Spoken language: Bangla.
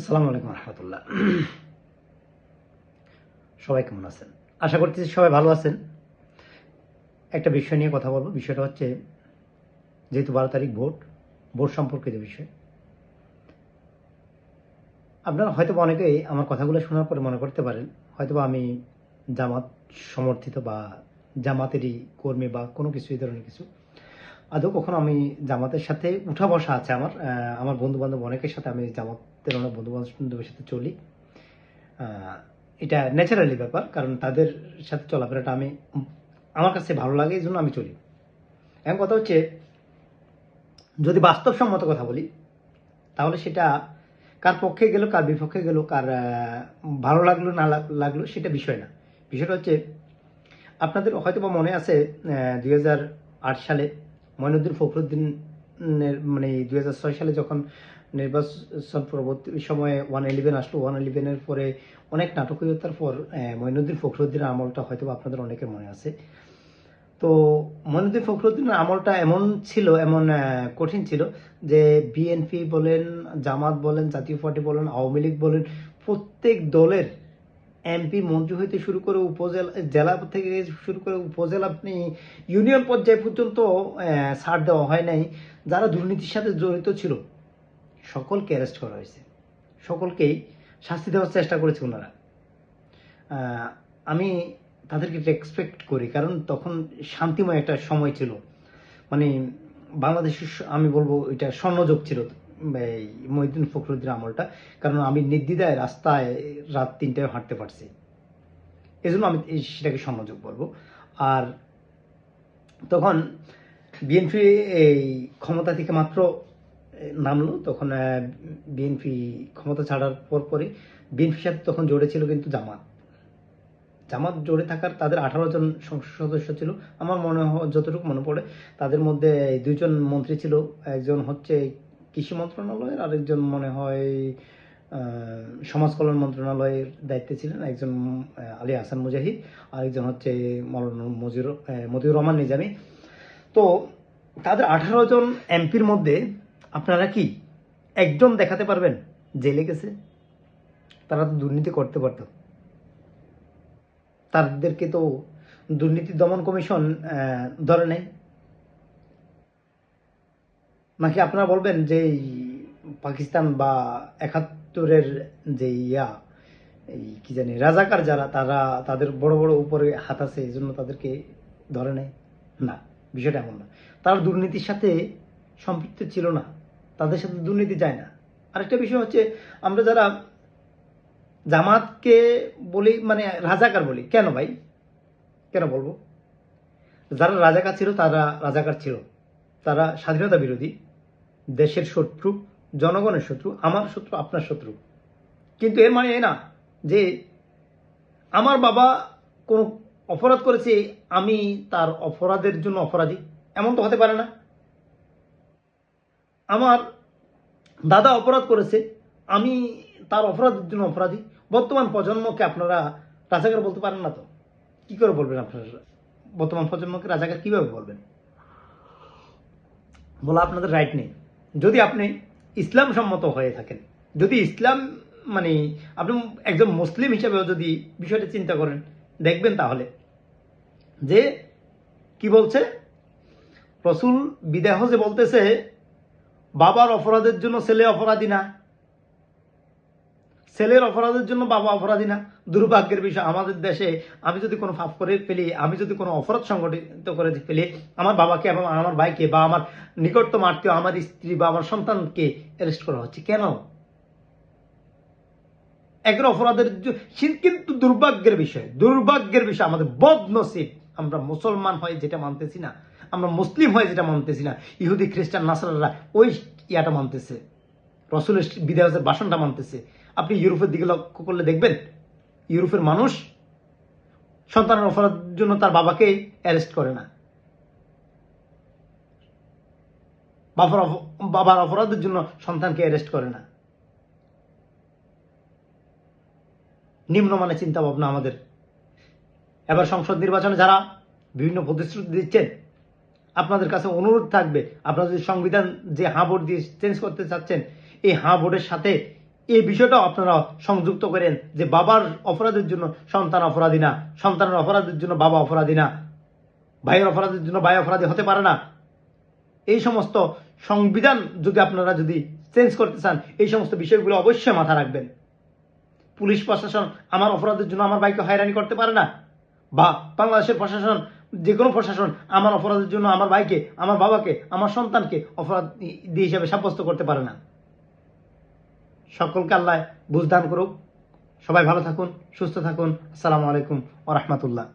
আসসালামু আলাইকুম রহমতুল্লাহ। সবাই কেমন আছেন? আশা করতেছি সবাই ভালো আছেন। একটা বিষয় নিয়ে কথা বলবো। বিষয়টা হচ্ছে, যেহেতু 12 তারিখ ভোট সম্পর্কিত বিষয়। আপনারা হয়তো অনেকেই আমার কথাগুলো শোনার পরে মনে করতে পারেন হয়তো আমি জামাত সমর্থিত বা জামাতেরই কর্মী বা কোনো কিছু এই ধরনের কিছু। আদৌ কখনো আমি জামাতের সাথে উঠা বসা আছে আমার বন্ধু বান্ধব অনেকের সাথে আমি জামাতের অনেক বন্ধু বান্ধবের সাথে চলি। এটা ন্যাচারালি ব্যাপার, কারণ তাদের সাথে চলাফেরাটা আমার কাছে ভালো লাগে, এই জন্য আমি চলি। এখন কথা হচ্ছে, যদি বাস্তবসম্মত কথা বলি তাহলে সেটা কার পক্ষে গেল কার বিপক্ষে গেল কার ভালো লাগলো না লাগলো সেটা বিষয় না। বিষয়টা হচ্ছে, আপনাদের হয়তো বা মনে আছে 2008 সালে মঈনুদ্দিন ফখরুদ্দিনের 2006 সালে যখন নির্বাচন পরবর্তী সময়ে 111 আসলো, 111-এর পরে অনেক নাটকীয়তার পর মঈনুদ্দিন ফখরুদ্দিনের আমলটা হয়তো আপনাদের অনেকের মনে আছে। তো মঈনুদ্দিন ফখরুদ্দিনের আমলটা এমন কঠিন ছিল যে বিএনপি বলেন, জামাত বলেন, জাতীয় পার্টি বলেন, আওয়ামী লীগ বলেন, প্রত্যেক দলের এমপি মন্ত্রী হইতে শুরু করে উপজেলা, জেলা থেকে শুরু করে উপজেলা, আপনি ইউনিয়ন পর্যায়ে পর্যন্ত ছাড় দেওয়া হয় নাই। যারা দুর্নীতির সাথে জড়িত ছিল সকলকে অ্যারেস্ট করা হয়েছে, সকলকেই শাস্তি দেওয়ার চেষ্টা করেছে ওনারা। আমি তাদেরকে রেসপেক্ট করি, কারণ তখন শান্তিময় একটা সময় ছিল। বাংলাদেশের আমি বলবো এটা স্বর্ণযুগ ছিল এই মঈনুদ্দিন ফখরুদ্দিন আমলটা, কারণ আমি নির্দ্বিধায় রাস্তায় রাত 3টায় হাঁটতে পারছি, এজন্য আমি সেটাকে স্বর্ণযুগ বলবো। আর তখন বিএনপি এই ক্ষমতা থেকে মাত্র নামলো, তখন বিএনপি ক্ষমতা ছাড়ার পরে বিএনপির সাথে তখন জড়ে ছিল কিন্তু জামাত জড়ে থাকার তাদের 18 জন সংসদ সদস্য ছিল। আমার যতটুকু মনে পড়ে তাদের মধ্যে 2জন মন্ত্রী ছিল, একজন হচ্ছে কৃষি মন্ত্রণালয়ের, আরেকজন মনে হয় সমাজ কল্যাণ মন্ত্রণালয়ের দায়িত্বে ছিলেন, একজন আলী হাসান মুজাহিদ, আরেকজন হচ্ছে মৌলানা মতিউর রহমান নিজামী। তো তাদের 18 জন এমপির মধ্যে আপনারা কি একজন দেখাতে পারবেন জেলে গেছে? তারা তো দুর্নীতি করতে পারতো, তাদেরকে তো দুর্নীতি দমন কমিশন ধরে নেয়। নাকি আপনারা বলবেন যে পাকিস্তান বা 71-এর যে এই কি জানি রাজাকার যারা, তাদের বড় বড় উপরে হাত আছে এই জন্য তাদেরকে ধরে নেয়? না, বিষয়টা এমন না। তারা দুর্নীতির সাথে সম্পৃক্ত ছিল না, তাদের সাথে দুর্নীতি যায় না। আরেকটা বিষয় হচ্ছে, আমরা যারা জামাতকে বলি রাজাকার বলি, কেন ভাই, কেন বলবো? যারা রাজাকার ছিল তারা রাজাকার ছিল, তারা স্বাধীনতা বিরোধী, দেশের শত্রু, জনগণের শত্রু, আমার শত্রু, আপনার শত্রু। কিন্তু এর মানে এই না যে আমার বাবা কোনো অপরাধ করেছে আমি তার অপরাধের জন্য অপরাধী, এমন তো হতে পারে না। আমার দাদা অপরাধ করেছে, আমি তার অপরাধের জন্য অপরাধী। বর্তমান প্রজন্মকে আপনারা রাজাকার বলতে পারেন না তো, কি করে বলবেন? আপনারা বর্তমান প্রজন্মকে রাজাকার কিভাবে বলবেন? বলা আপনাদের রাইট নেই। যদি আপনি ইসলাম সম্মত হয়ে থাকেন, যদি ইসলাম আপনি একজন মুসলিম হিসেবেও যদি বিষয়টা চিন্তা করেন, দেখবেন তাহলে যে কি বলছে রসুল বিদায় হজে বলতেছে, বাবার অপরাধের জন্য ছেলে অপরাধী না, ছেলের অপরাধের জন্য বাবা অপরাধী না। দুর্ভাগ্যের বিষয়, আমাদের দেশে আমি যদি কোনো পাপ করে ফেলি, আমি যদি কোনো অপরাধ সংগঠিত করে ফেলি, আমার বাবাকে এবং আমার ভাইকে বা আমার নিকটতম আত্মীয়, আমার স্ত্রী বা আমার সন্তানকে অ্যারেস্ট করা হচ্ছে কেন? একর অপরাধের কিন্তু দুর্ভাগ্যের বিষয় আমাদের বদনসিব, আমরা মুসলমান হয়ে যেটা মানতেছি না, আমরা মুসলিম হয়ে যেটা মানতেছি না, ইহুদি খ্রিস্টান নাসারারা ওই ইয়াটা মানতেছে, রসুলের বিদায় হজের ভাষণটা মানতেছে। আপনি ইউরোপের দিকে লক্ষ্য করলে দেখবেন, ইউরোপের মানুষ সন্তানের অপরাধের জন্য তার বাবাকে অ্যারেস্ট করে না, বাবার অপরাধের জন্য সন্তানকে অ্যারেস্ট করে না। নিম্নমানের চিন্তা ভাবনা আমাদের। এবার সংসদ নির্বাচনে যারা বিভিন্ন প্রতিশ্রুতি দিচ্ছেন, আপনাদের কাছে অনুরোধ থাকবে, আপনারা যদি সংবিধান যে হাঁ ভোট দিয়ে চেঞ্জ করতে চাচ্ছেন, এই হাঁ ভোটের সাথে এই বিষয়টাও আপনারা সংযুক্ত করেন যে বাবার অপরাধের জন্য সন্তান অপরাধী না, সন্তানের অপরাধের জন্য বাবা অপরাধী না, ভাইয়ের অপরাধের জন্য ভাই অপরাধী হতে পারে না। এই সমস্ত সংবিধান যদি আপনারা যদি চেঞ্জ করতে চান, এই সমস্ত বিষয়গুলো অবশ্যই মাথা রাখবেন। পুলিশ প্রশাসন আমার অপরাধের জন্য আমার ভাইকে হয়রানি করতে পারে না, বা বাংলাদেশের প্রশাসন, যে কোনো প্রশাসন আমার অপরাধের জন্য আমার ভাইকে, আমার বাবাকে, আমার সন্তানকে অপরাধী হিসেবে সাব্যস্ত করতে পারে না। সকলকে আল্লাহ বুঝদান করুক। সবাই ভালো থাকুন, সুস্থ থাকুন। আসসালামু আলাইকুম ওয়া রাহমাতুল্লাহ।